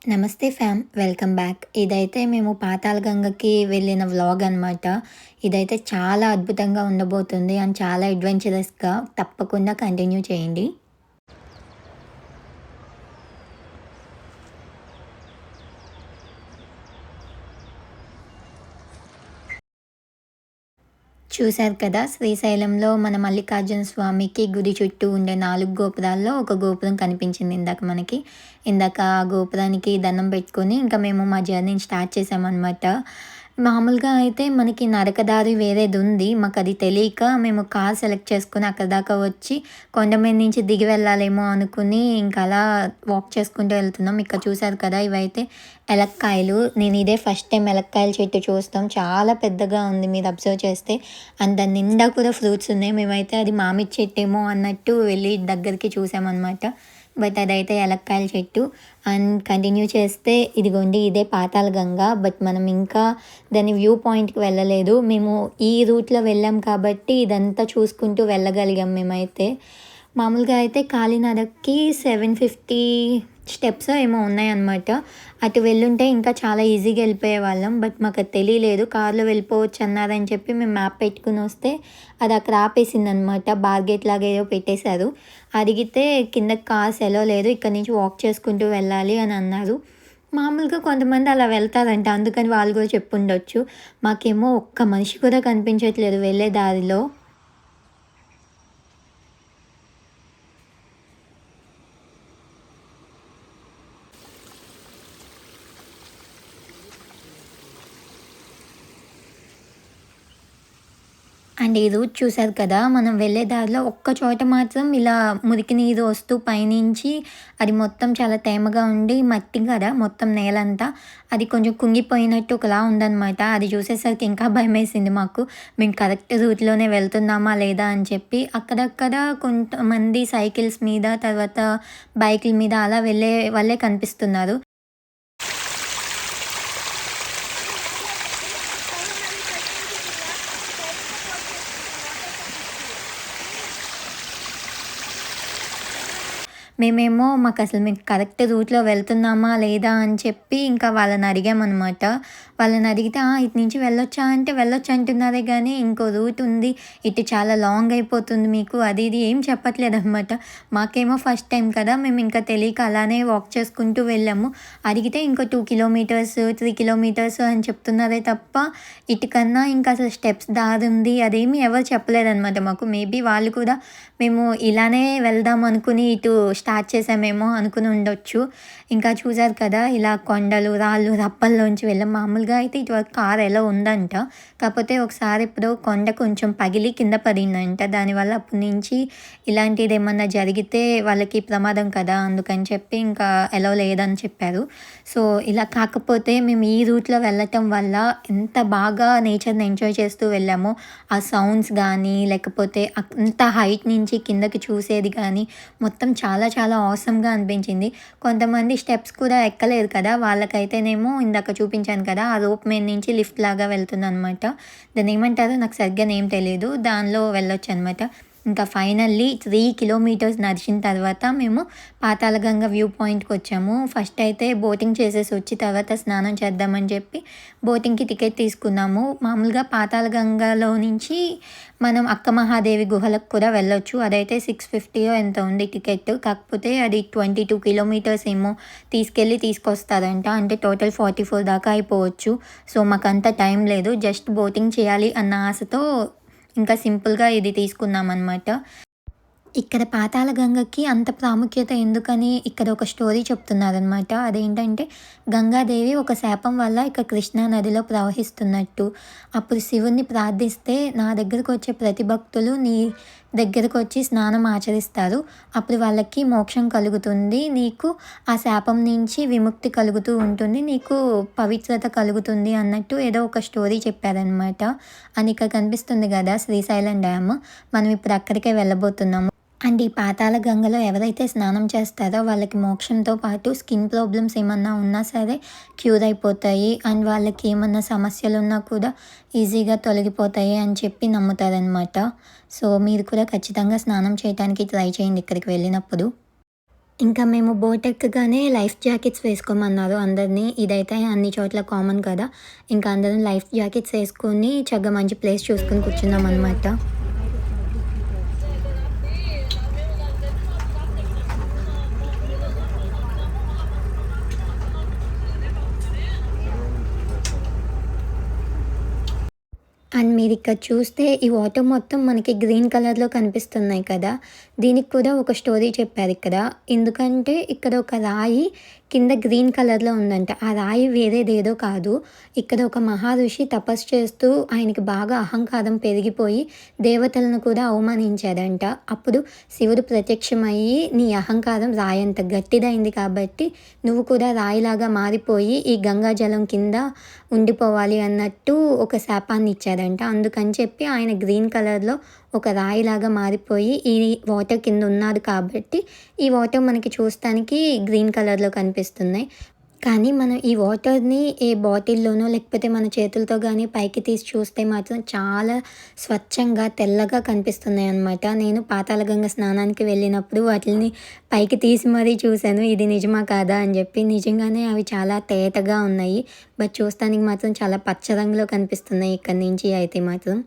నమస్తే ఫ్యామ్ welcome back. ఇదైతే మేము పాతాళగంగకి వెళ్ళిన వ్లాగ్ అనమాట. ఇదైతే చాలా అద్భుతంగా ఉండబోతుంది అండ్ చాలా అడ్వెంచరస్‌గా తప్పకుండా కంటిన్యూ చేయండి. చూశారు కదా, శ్రీశైలంలో మన మల్లికార్జున స్వామికి గుడి చుట్టూ ఉండే 4 గోపురాల్లో ఒక గోపురం కనిపించింది ఇందాక మనకి. ఇందాక ఆ గోపురానికి దండం పెట్టుకొని ఇంకా మేము మా జర్నీని స్టార్ట్ చేసామనమాట. మామూలుగా అయితే మనకి నడకదారి వేరేదుంది. మాకది తెలియక మేము కార్ సెలెక్ట్ చేసుకొని అక్కడి దాకా వచ్చి కొండ మీద నుంచి దిగి వెళ్ళాలేమో అనుకుని ఇంక అలా వాక్ చేసుకుంటూ వెళ్తున్నాం. ఇక్కడ చూశారు కదా, ఇవైతే ఎలక్కాయలు. నేను ఇదే ఫస్ట్ టైం ఎలక్కాయల చెట్టు చూస్తాం. చాలా పెద్దగా ఉంది మీరు అబ్జర్వ్ చేస్తే. అండ్ దాని నిండా కూడా ఫ్రూట్స్ ఉన్నాయి. మేమైతే అది మామిడి చెట్టేమో అన్నట్టు వెళ్ళి దగ్గరికి చూసామన్నమాట. బట్ అదైతే ఎలక్కాయల చెట్టు. అండ్ కంటిన్యూ చేస్తే ఇదిగోండి ఇదే పాతాళగంగ. బట్ మనం ఇంకా దాని వ్యూ పాయింట్‌కి వెళ్ళలేదు. మేము ఈ రూట్‌లో వెళ్ళాం కాబట్టి ఇదంతా చూసుకుంటూ వెళ్ళగలిగాం మేమైతే. మామూలుగా అయితే కాలినడకకి 750 స్టెప్సో ఏమో ఉన్నాయన్నమాట. అటు వెళ్ళుంటే ఇంకా చాలా ఈజీగా వెళ్ళిపోయేవాళ్ళం. బట్ మాకది తెలియలేదు. కార్‌లో వెళ్ళిపోవచ్చు అన్నారని చెప్పి మేము మ్యాప్ పెట్టుకొని వస్తే అది అక్కడ ఆపేసిందనమాట. బార్గేట్ లాగా ఏదో పెట్టేశారు. అడిగితే కిందకి కార్స్ ఎలో లేదు, ఇక్కడి నుంచి వాక్ చేసుకుంటూ వెళ్ళాలి అని అన్నారు. మామూలుగా కొంతమంది అలా వెళ్తారంట, అందుకని వాళ్ళు కూడా చెప్పుండొచ్చు. మాకేమో ఒక్క మనిషి కూడా కనిపించట్లేదు వెళ్ళే దారిలో. అండ్ ఈ రూట్ చూసారు కదా, మనం వెళ్ళే దారిలో ఒక్క చోట మాత్రం ఇలా మురికి నీరు వస్తూ పైనుంచి అది మొత్తం చాలా తేమగా ఉండి మట్టి కదా మొత్తం నేలంతా, అది కొంచెం కుంగిపోయినట్టు ఒకలా ఉందనమాట. అది చూసేసరికి ఇంకా భయమేసింది మాకు. మేము కరెక్ట్ రూట్‌లోనే వెళ్తున్నామా లేదా అని చెప్పి. అక్కడక్కడ కొంతమంది సైకిల్స్ మీద, తర్వాత బైకుల మీద అలా వెళ్ళే వాళ్ళే కనిపిస్తున్నారు. మేమేమో మాకసలు మేము కరెక్ట్ రూట్‌లో వెళ్తున్నామా లేదా అని చెప్పి ఇంకా వాళ్ళని అడిగామనమాట. వాళ్ళని అడిగితే ఇటు నుంచి వెళ్ళొచ్చా అంటే వెళ్ళొచ్చు అంటున్నారే గానీ ఇంకో రూట్ ఉంది, ఇటు చాలా లాంగ్ అయిపోతుంది మీకు అది ఇది ఏం చెప్పట్లేదనమాట. మాకేమో ఫస్ట్ టైం కదా, మేము ఇంకా తెలియక అలానే వాక్ చేసుకుంటూ వెళ్ళాము. అడిగితే ఇంకో 2 కిలోమీటర్స్, 3 కిలోమీటర్స్ అని చెప్తున్నారే తప్ప ఇటుకన్నా ఇంకా అసలు స్టెప్స్ దారుంది అదేమి ఎవరు చెప్పలేదనమాట మాకు. మేబీ వాళ్ళు కూడా మేము ఇలానే వెళ్దాం అనుకుని ఇటు స్టార్ట్ చేసామేమో అనుకుని ఉండొచ్చు. ఇంకా చూసారు కదా, ఇలా కొండలు, రాళ్ళు, రప్పల్లోంచి వెళ్ళాం. మామూలుగా అయితే ఇటువరకు కార్ ఎలో ఉందంట. కాకపోతే ఒకసారి ఎప్పుడో కొండ కొంచెం పగిలి కింద పడిందంట. దానివల్ల అప్పటి నుంచి ఇలాంటిది ఏమన్నా జరిగితే వాళ్ళకి ప్రమాదం కదా, అందుకని చెప్పి ఇంకా ఎలో లేదని చెప్పారు. సో ఇలా కాకపోతే మేము ఈ రూట్‌లో వెళ్ళటం వల్ల ఎంత బాగా నేచర్‌ని ఎంజాయ్ చేస్తూ వెళ్ళామో, ఆ సౌండ్స్ గానీ, లేకపోతే అంత హైట్ నుంచి కిందకి చూసేది కానీ మొత్తం చాలా చాలా ఆసమ్‌గా అనిపించింది. కొంతమంది స్టెప్స్ కూడా ఎక్కలేదు కదా, వాళ్ళకైతేనేమో ఇందాక చూపించాను కదా, ఆ రోప్ మీద నుంచి లిఫ్ట్ లాగా వెళ్తుందనమాట. దాన్నేమంటారో నాకు సరిగ్గా నేమ్ తెలీదు. దానిలో వెళ్ళొచ్చనమాట. ఇంకా ఫైనల్లీ 3 కిలోమీటర్స్ నడిచిన తర్వాత మేము పాతాళగంగ వ్యూ పాయింట్‌కొచ్చాము. ఫస్ట్ అయితే బోటింగ్ చేసేసి వచ్చి తర్వాత స్నానం చేద్దామని చెప్పి బోటింగ్‌కి టికెట్ తీసుకున్నాము. మామూలుగా పాతాళగంగలో నుంచి మనం అక్క మహాదేవి గుహలకు కూడా వెళ్ళొచ్చు. అదైతే 650 ఎంతో ఉంది టికెట్. కాకపోతే అది 22 కిలోమీటర్స్ ఏమో తీసుకొస్తారంట. అంటే టోటల్ 44 దాకా అయిపోవచ్చు. సో మాకంత టైం లేదు. జస్ట్ బోటింగ్ చేయాలి అన్న ఆశతో ఇంకా సింపుల్‌గా ఇది తీసుకున్నామనమాట. ఇక్కడ పాతాళగంగకి అంత ప్రాముఖ్యత ఎందుకని ఇక్కడ ఒక స్టోరీ చెప్తున్నారనమాట. అదేంటంటే గంగాదేవి ఒక శాపం వల్ల ఇక కృష్ణా నదిలో ప్రవహిస్తున్నట్టు. అప్పుడు శివుడిని ప్రార్థిస్తే నా దగ్గరకొచ్చే ప్రతి భక్తులు నీ దగ్గరకొచ్చి స్నానం ఆచరిస్తారు. అప్పుడు వాళ్ళకి మోక్షం కలుగుతుంది. నీకు ఆ శాపం నుంచి విముక్తి కలుగుతూ ఉంటుంది. నీకు పవిత్రత కలుగుతుంది అన్నట్టు ఏదో ఒక స్టోరీ చెప్పారనమాట. అండ్ ఇక్కడ కనిపిస్తుంది కదా శ్రీశైలం డ్యామ్. మనం ఇప్పుడు అక్కడికే వెళ్ళబోతున్నాము. అండ్ ఈ పాతాళ గంగలో ఎవరైతే స్నానం చేస్తారో వాళ్ళకి మోక్షంతో పాటు స్కిన్ ప్రాబ్లమ్స్ ఏమన్నా ఉన్నా సరే క్యూర్ అయిపోతాయి. అండ్ వాళ్ళకి ఏమన్నా సమస్యలున్నా కూడా ఈజీగా తొలగిపోతాయి అని చెప్పి నమ్ముతారనమాట. సో మీరు కూడా ఖచ్చితంగా స్నానం చేయడానికి ట్రై చేయండి ఇక్కడికి వెళ్ళినప్పుడు. ఇంకా మేము బోట్ ఎక్కగానే లైఫ్ జాకెట్స్ వేసుకోమన్నారు అందరిని. ఇదైతే అన్ని చోట్ల కామన్ కదా! ఇంకా అందరం లైఫ్ జాకెట్స్ ఏసుకొని చక్కగా మంచి ప్లేస్ చూసుకొని కూర్చున్నామనమాట. అండ్ మీరిక్కడ చూస్తే ఈ వాటర్ మొత్తం మనకి గ్రీన్ కలర్‌లో కనిపిస్తున్నాయి కదా! దీనికి కూడా ఒక స్టోరీ చెప్పారిక్కడ. ఎందుకంటే ఇక్కడ ఒక రాయి కింద గ్రీన్ కలర్‌లో ఉందంట. ఆ రాయి వేరేదేదో కాదు. ఇక్కడ ఒక మహర్షి తపస్సు చేస్తూ ఆయనకి బాగా అహంకారం పెరిగిపోయి దేవతలను కూడా అవమానించాడంట. అప్పుడు శివుడు ప్రత్యక్షమయ్యి నీ అహంకారం రాయంత గట్టిదయింది కాబట్టి నువ్వు కూడా రాయిలాగా మారిపోయి ఈ గంగా జలం కింద ఉండిపోవాలి అన్నట్టు ఒక శాపాన్ని ఇచ్చాడంట. అందుకని చెప్పి ఆయన గ్రీన్ కలర్‌లో ఒక రాయిలాగా మారిపోయి ఈ వాటర్ కింద ఉన్నాడు కాబట్టి ఈ వాటర్ మనకి చూస్తానికి గ్రీన్ కలర్‌లో కనిపిస్తున్నాయి. కానీ మనం ఈ వాటర్‌ని ఏ బాటిల్‌లోనో లేకపోతే మన చేతులతో గానీ పైకి తీసి చూస్తే మాత్రం చాలా స్వచ్ఛంగా, తెల్లగా కనిపిస్తున్నాయనమాట. నేను పాతాళగంగ స్నానానికి వెళ్ళినప్పుడు వాటిల్ని పైకి తీసి మరీ చూశాను. ఇది నిజమా కాదా అని జెప్పి. నిజంగానే అవి చాలా తేటగా ఉన్నాయి. బట్ చూస్తానికి మాత్రం చాలా పచ్చ రంగులో కనిపిస్తున్నాయి ఇక్కడి నుంచి అయితే మాత్రం.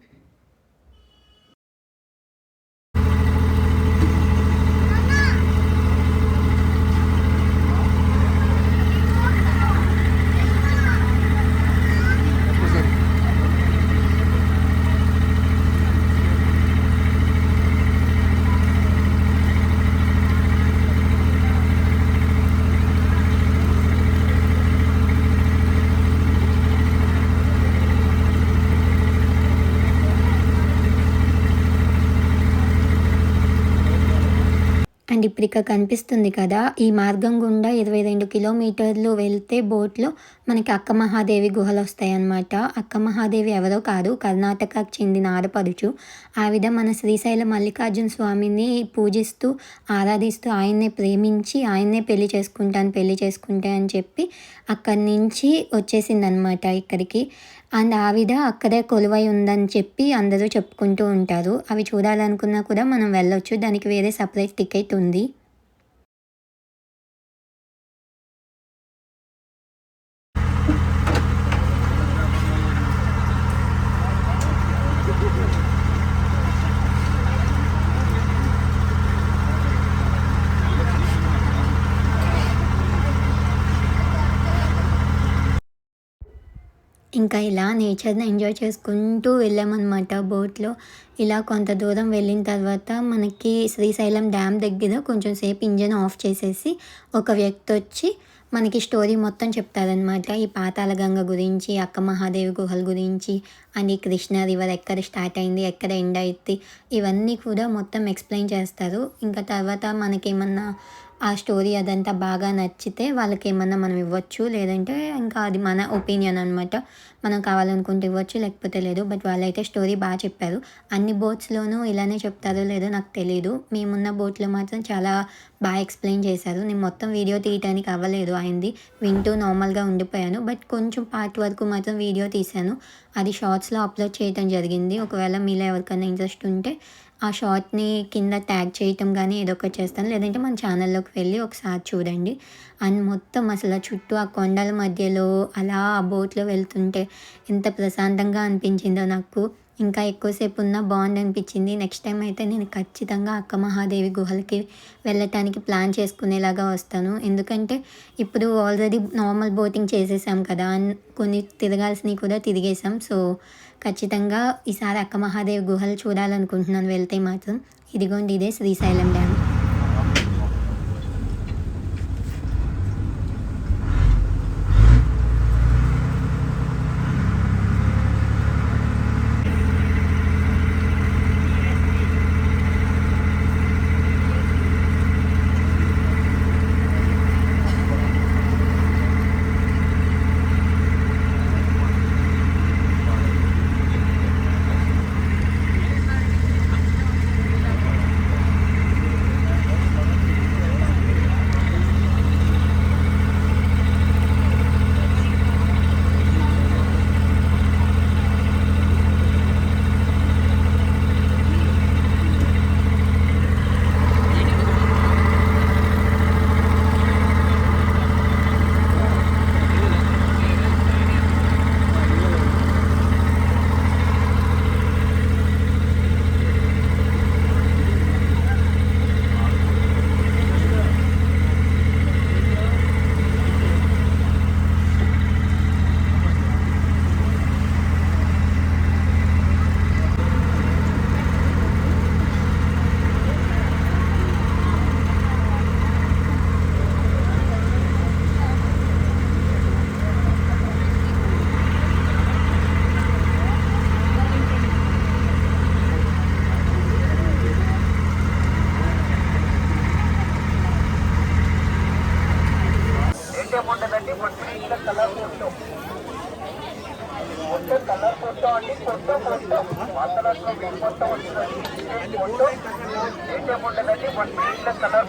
అండ్ ఇప్పుడిక్కడ కనిపిస్తుంది కదా! ఈ మార్గం గుండా 22 కిలోమీటర్లు వెళ్తే బోట్‌లో మనకి అక్క మహాదేవి గుహలొస్తాయన్నమాట. అక్క మహాదేవి ఎవరో కాదు, కర్ణాటకకు చెందిన ఆడపడుచు. ఆవిడ మన శ్రీశైలం మల్లికార్జున స్వామిని పూజిస్తూ, ఆరాధిస్తూ, ఆయన్నే ప్రేమించి, ఆయన్నే పెళ్లి చేసుకుంటా అని చెప్పి అక్కడి నుంచి వచ్చేసిందనమాట ఇక్కడికి. అండ్ ఆవిడ అక్కడే కొలువై ఉందని చెప్పి అందరూ చెప్పుకుంటూ ఉంటారు. అవి చూడాలనుకున్నా కూడా మనం వెళ్ళొచ్చు. దానికి వేరే సెపరేట్ టికెట్ ఉంది. ఇంకా ఇలా నేచర్‌ని ఎంజాయ్ చేసుకుంటూ వెళ్ళామనమాట బోట్‌లో. ఇలా కొంత దూరం వెళ్ళిన తర్వాత మనకి శ్రీశైలం డ్యామ్ దగ్గర కొంచెం సేపు ఇంజిన్ ఆఫ్ చేసేసి ఒక వ్యక్తొచ్చి మనకి స్టోరీ మొత్తం చెప్తారనమాట. ఈ పాతాళగంగ గురించి, అక్క మహాదేవి గుహల గురించి, అండ్ ఈ కృష్ణా రివర్ ఎక్కడ స్టార్ట్ అయింది, ఎక్కడ ఎండ్ అయిద్ది, ఇవన్నీ కూడా మొత్తం ఎక్స్‌ప్లెయిన్ చేస్తారు. ఇంకా తర్వాత మనకేమన్నా ఆ స్టోరీ అదంతా బాగా నచ్చితే వాళ్ళకేమన్నా మనం ఇవ్వచ్చు. లేదంటే ఇంకా అది మన ఒపీనియన్ అనమాట. మనం కావాలనుకుంటే ఇవ్వచ్చు, లేకపోతే లేదు. బట్ వాళ్ళైతే స్టోరీ చెప్పారు. అన్ని బోట్స్‌లోనూ ఇలానే చెప్తారో లేదో నాకు తెలీదు. మేమున్న బోట్‌లో మాత్రం చాలా ఎక్స్‌ప్లెయిన్ చేశారు. నేను మొత్తం వీడియో తీయటానికి అవ్వలేదు ఆయనది. వింటూ నార్మల్‌గా ఉండిపోయాను. బట్ కొంచెం పార్ట్ వరకు మాత్రం వీడియో తీశాను. అది షార్ట్స్‌లో అప్‌లోడ్ చేయటం జరిగింది. ఒకవేళ మీలో ఎవరికైనా ఇంట్రెస్ట్ ఉంటే ఆ షార్ట్‌ని కింద ట్యాగ్ చేయటం గానీ ఏదో ఒకటి చేస్తాను. లేదంటే మన ఛానల్‌లోకి వెళ్ళి ఒకసారి చూడండి. అండ్ మొత్తం అసల చుట్టూ ఆ కొండల మధ్యలో అలా ఆ బోట్‌లో వెళ్తుంటే ఎంత ప్రశాంతంగా అనిపించిందో నాకు. ఇంకా ఎక్కువసేపు ఉన్నా బావుండనిపించింది. నెక్స్ట్ టైమ్ అయితే నేను ఖచ్చితంగా అక్క మహాదేవి గుహలకి వెళ్ళటానికి ప్లాన్ చేసుకునేలాగా వస్తాను. ఎందుకంటే ఇప్పుడు ఆల్రెడీ నార్మల్ బోటింగ్ చేసేసాం కదా! కొన్ని తిరగాల్సినవి కూడా తిరిగేసాం. సో, ఖచ్చితంగా ఈసారి అక్క మహాదేవి గుహలు చూడాలనుకుంటున్నాను వెళ్తే మాత్రం. ఇదిగోండి ఇదే శ్రీశైలం డ్యామ్.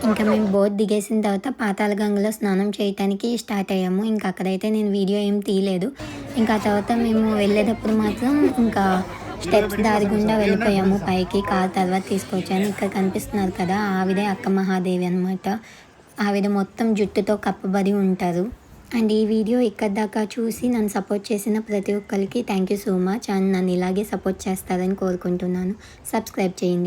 ఇంకా మేము బోట్ దిగేసిన తర్వాత పాతాళగంగలో స్నానం చేయటానికి స్టార్ట్ అయ్యాము. ఇంకా అక్కడైతే నేను వీడియో ఏం తీయలేదు. ఇంకా ఆ తర్వాత మేము వెళ్ళేటప్పుడు మాత్రం ఇంకా స్టెప్స్ దారి గుండా వెళ్ళిపోయాము పైకి. కార్ తర్వాత తీసుకొచ్చాను. ఇక్కడ కనిపిస్తున్నారు కదా, ఆవిడే అక్క మహాదేవి అనమాట. ఆవిడ మొత్తం జుట్టుతో కప్పబడి ఉంటారు. అండ్ ఈ వీడియో ఇక్కడ దాకా చూసి నన్ను సపోర్ట్ చేసిన ప్రతి ఒక్కరికి thank you so much. And నన్ను ఇలాగే సపోర్ట్ చేస్తారని కోరుకుంటున్నాను. సబ్స్క్రైబ్ చేయండి.